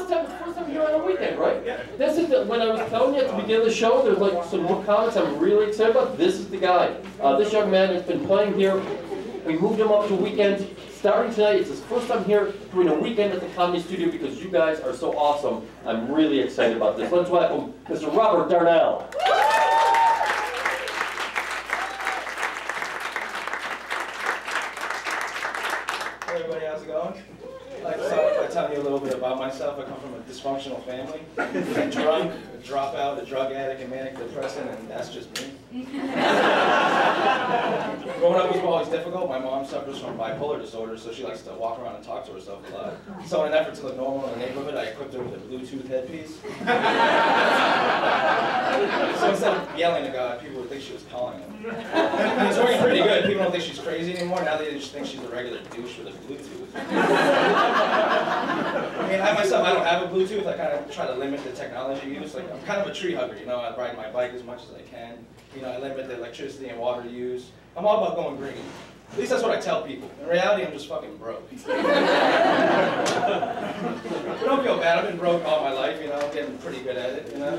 first time here on a weekend, right? Yeah. This is when I was telling you at the beginning of the show, there's like some new comments I'm really excited about. This is the guy. This young man has been playing here. We moved him up to weekends. Starting tonight, it's his first time here doing a weekend at the Comedy Studio because you guys are so awesome. I'm really excited about this. Let's welcome Mr. Robert Darnell. Hey everybody, how's it going? I'd like to start off by telling you a little bit about myself. I come from a dysfunctional family. I'm drunk, a dropout, a drug addict, and manic depressant, and that's just me. Growing up was always difficult. My mom suffers from bipolar disorder, so she likes to walk around and talk to herself a lot. So in an effort to look normal in the neighborhood, I equipped her with a Bluetooth headpiece. So instead of yelling to God, people would think she was calling him. And it's working pretty good. People don't think she's crazy anymore. Now they just think she's a regular douche with a Bluetooth. I mean, I myself, I don't have a Bluetooth. I kind of try to limit the technology use. Like, I'm kind of a tree hugger, you know. I ride my bike as much as I can. You know, I limit the electricity and water use. I'm all about going green. At least that's what I tell people. In reality, I'm just fucking broke. But don't feel bad. I've been broke all my life, you know. I'm getting pretty good at it, you know.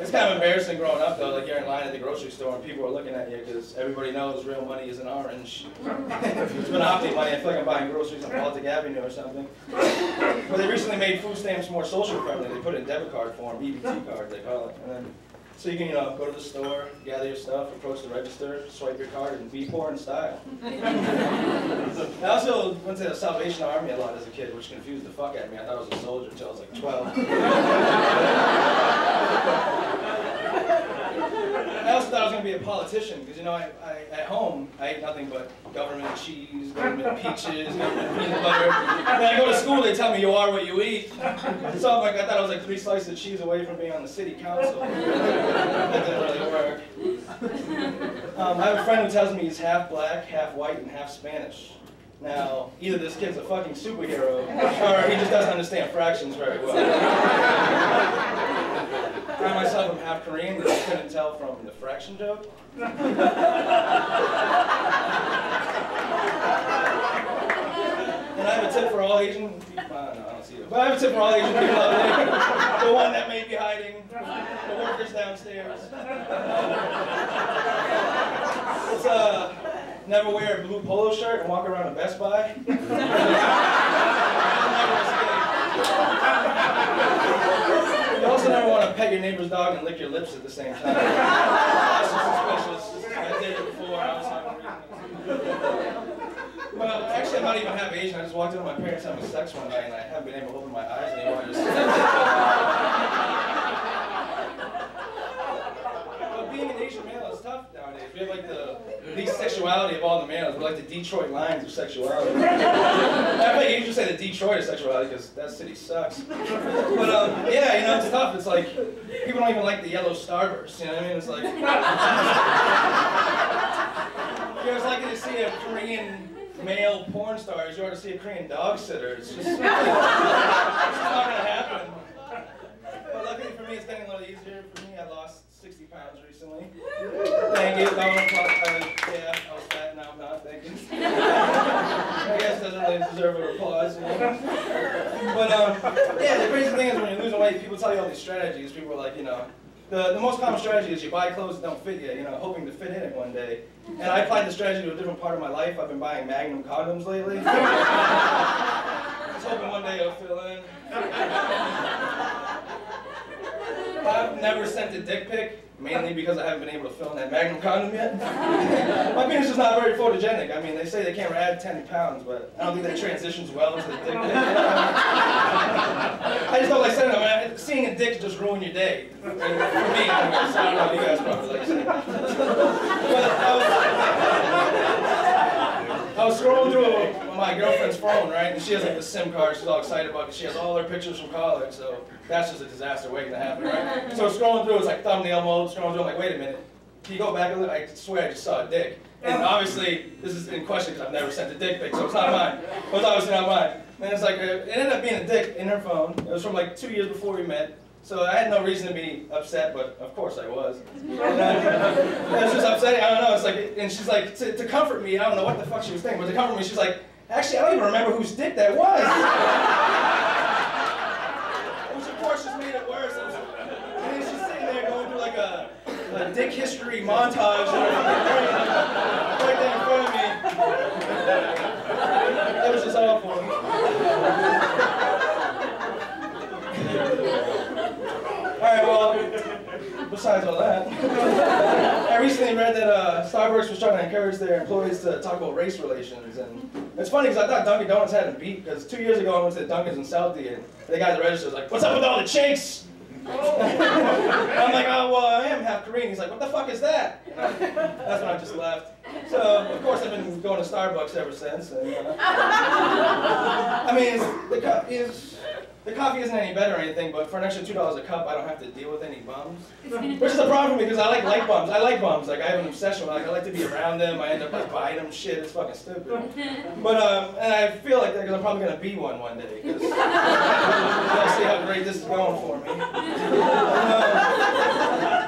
It's kind of embarrassing growing up, though. Like, you're in line at the grocery store and people are looking at you because everybody knows real money isn't orange. It's monopoly money. I feel like I'm buying groceries on Baltic Avenue or something. But they recently made food stamps more social friendly. They put it in debit card form, EBT card, they call it. And then, so you can, you know, go to the store, gather your stuff, approach the register, swipe your card, and be poor in style. I also went to the Salvation Army a lot as a kid, which confused the fuck out of me. I thought I was a soldier until I was like 12. I also thought I was going to be a politician, because, you know, at home, I ate nothing but government cheese, government peaches, government peanut butter. When I go to school, they tell me you are what you eat. So I thought I was like 3 slices of cheese away from being on the city council. That didn't really work. I have a friend who tells me he's half black, half white, and half Spanish. Now, either this kid's a fucking superhero, or he just doesn't understand fractions very well. I myself am half Korean, but you couldn't tell from the fraction joke. And I have a tip for all Asian people. No, I don't see it. But I have a tip for all Asian people out there. The one that may be hiding, the workers downstairs. It's never wear a blue polo shirt and walk around a Best Buy. You also never want to pet your neighbor's dog and lick your lips at the same time. That's suspicious. I did it before. I was hungry. Well, actually, I'm not even half Asian. I just walked into my parents' having sex one night, and I haven't been able to open my eyes anymore. But being an Asian male is tough nowadays. We have like the least sexuality of all the males. We're like the Detroit Lions of sexuality. I think you should say the Detroit of sexuality because that city sucks. But yeah, you know, it's tough. It's like people don't even like the yellow starburst. You know what I mean? It's like you're as likely to see a Korean male porn star as you are to see a Korean dog sitter. It's just it's not gonna happen. But luckily for me, it's getting a little easier. For me, I lost 60 pounds recently. Thank you. Yeah, I was fat, now I'm not. Thank you. I guess it doesn't really deserve an applause, you know? But, yeah, the crazy thing is when you're losing weight, people tell you all these strategies. People are like, you know, the most common strategy is you buy clothes that don't fit you know, hoping to fit in it one day. And I applied the strategy to a different part of my life. I've been buying Magnum condoms lately. Just hoping one day it'll fill in. I've never sent a dick pic, mainly because I haven't been able to fill in that Magnum condom yet. My penis is not very photogenic. I mean, they say they can't add 10 pounds, but I don't think that transitions well into the dick pic. I just don't like saying that. I mean, seeing a dick just ruin your day. For me, anyway, so I don't know, you guys probably like saying that. But I was scrolling through my girlfriend's phone, right, and she has like the SIM card she's all excited about because she has all her pictures from college, so that's just a disaster waiting to happen, right? So scrolling through, it's like thumbnail mode, scrolling through, I'm like, wait a minute, can you go back and look? I swear I just saw a dick. And obviously, this is in question because I've never sent a dick pic, so it's not mine. It was obviously not mine. And it's like, it ended up being a dick in her phone. It was from like 2 years before we met. So I had no reason to be upset, but of course I was. And it was just upsetting, I don't know, it's like, and she's like, to comfort me, I don't know what the fuck she was thinking, but to comfort me, she's like, actually, I don't even remember whose dick that was. dick history montage right there in front of me. It was just awful. Alright, well, besides all that, I recently read that Starbucks was trying to encourage their employees to talk about race relations. And it's funny because I thought Dunkin' Donuts had them beat, because 2 years ago I went to Dunkin's in Southie and the guy at the register was like, "What's up with all the chinks?" I'm like, "Oh, well, I am half Korean." He's like, "What the fuck is that?" That's when I just left. So, of course, I've been going to Starbucks ever since. And, I mean, the coffee isn't any better or anything, but for an extra $2 a cup, I don't have to deal with any bums. Which is a problem because I like bums. I like bums. Like, I have an obsession with, like, I like to be around them. I end up, like, buying them shit. It's fucking stupid. But, and I feel like that because I'm probably going to be one day. Because I'll see how great this is going for me.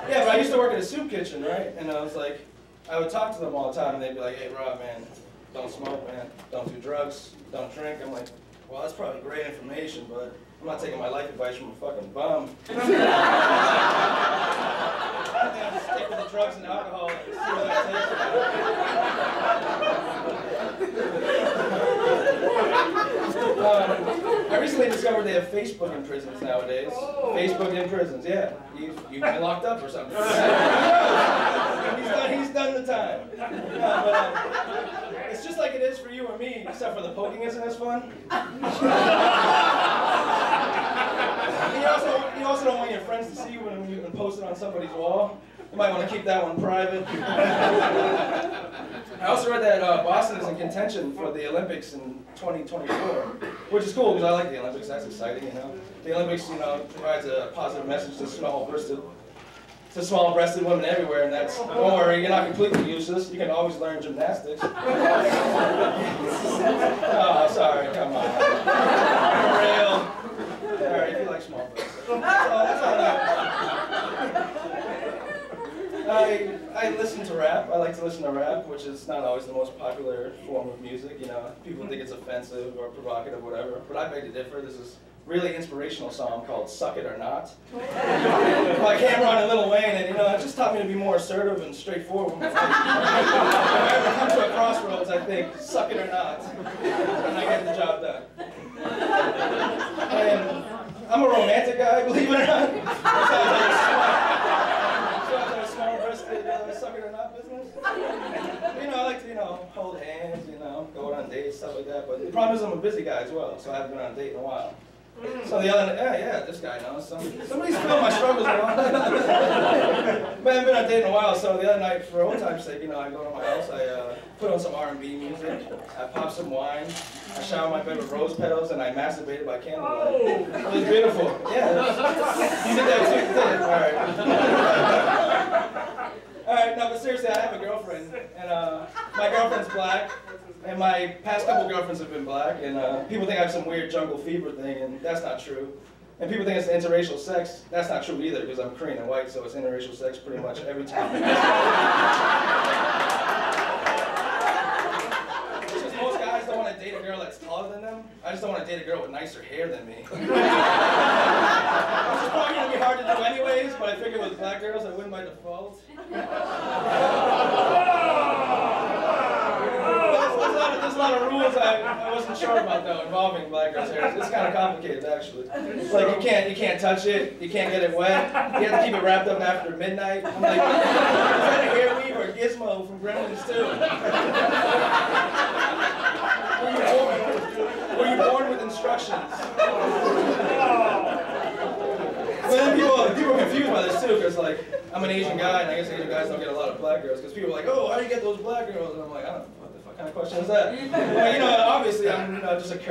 Yeah, but I used to work at a soup kitchen, right? And I was like, I would talk to them all the time, and they'd be like, "Hey, Rob, man, don't smoke, man. Don't do drugs. Don't drink." I'm like, "Well, that's probably great information, but I'm not taking my life advice from a fucking bum." I think I'll just stick with the drugs and alcohol and see what that takes. I recently discovered they have Facebook in prisons nowadays. Facebook in prisons, yeah. You've been locked up or something. He's done the time. No, but, it's just like it is for you or me, except for the poking isn't as fun. You also don't want your friends to see you when you've been posted on somebody's wall. You might want to keep that one private. I also read that Boston is in contention for the Olympics in 2024, which is cool because I like the Olympics. That's exciting, you know. The Olympics, you know, provides a positive message to small-breasted women everywhere, and that's, don't worry, you're not completely useless. You can always learn gymnastics. Oh, sorry, come on. Real. All right, if you like small-breasted. That's all I listen to rap. I like to listen to rap, which is not always the most popular form of music. You know, people think it's offensive or provocative, whatever. But I beg to differ. This is really inspirational song called "Suck It or Not" by Cameron and Lil Wayne, and you know, it just taught me to be more assertive and straightforward. If I ever come to a crossroads, I think "Suck it or not," and I get the job done. And I'm a romantic guy, believe it or not. Suck it or not business. You know, I like to, you know, hold hands, you know, go on dates, stuff like that. But the problem is I'm a busy guy as well, so I haven't been on a date in a while. So the other night, yeah, this guy knows. Somebody's feeling my struggles along. But I haven't been on a date in a while, so the other night, for old time's sake, you know, I go to my house, I put on some R&B music, I pop some wine, I shower my bed with rose petals, and I masturbated by candlelight. It was beautiful. Yeah. You did that too, did it? All right. Alright, no, but seriously, I have a girlfriend, and my girlfriend's black, and my past couple girlfriends have been black, and people think I have some weird jungle fever thing, and that's not true. And people think it's interracial sex. That's not true either, because I'm Korean and white, so it's interracial sex pretty much every time. It's just most guys don't want to date a girl that's taller than them. I just don't want to date a girl with nicer hair than me. Which is probably going to be hard to do anyways, but I figured with black girls I win by default. There's a lot of rules I wasn't sure about though involving black girls' hair. It's kind of complicated actually. Like you can't touch it, you can't get it wet, you have to keep it wrapped up after midnight. I'm like, is that a hair weave or Gizmo from Gremlins 2? Were you born with instructions? But then people are confused by this too, because like I'm an Asian guy, and I guess Asian guys don't get a lot of black girls, because people are like, "Oh, how do you get those black girls?" And I'm like, I don't know, what the fuck kind of question is that? Well, you know, obviously I'm just I'm a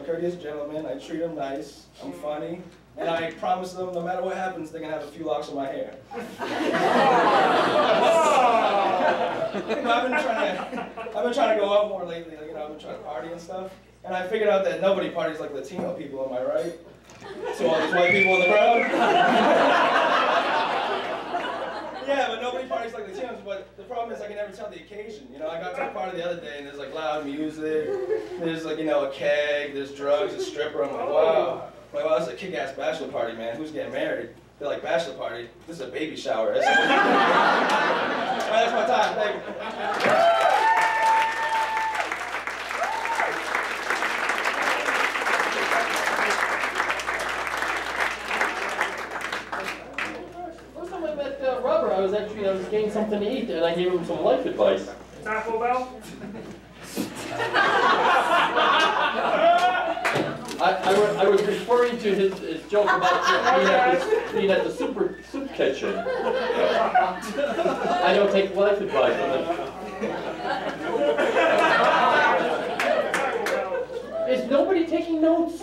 courteous gentleman. I treat them nice. I'm funny, and I promise them no matter what happens, they're gonna have a few locks of my hair. I've been trying to go out more lately. Like, you know, I've been trying to party and stuff, and I figured out that nobody parties like Latino people. Am I right? So all these white people in the crowd? Yeah, but nobody parties like Latinos, but the problem is I can never tell the occasion. You know, I got to a party the other day and there's like loud music, there's like, you know, a keg, there's drugs, a stripper. I'm like, wow. I'm like, wow, that's a kick-ass bachelor party, man. Who's getting married? They're like, bachelor party? This is a baby shower. All right, that's my time. Thank you. First time I met Robert, I was getting something to eat, and I gave him some life advice. Taco Bell? I was referring to his joke about being at the soup kitchen. I don't take life advice from him. Is nobody taking notes?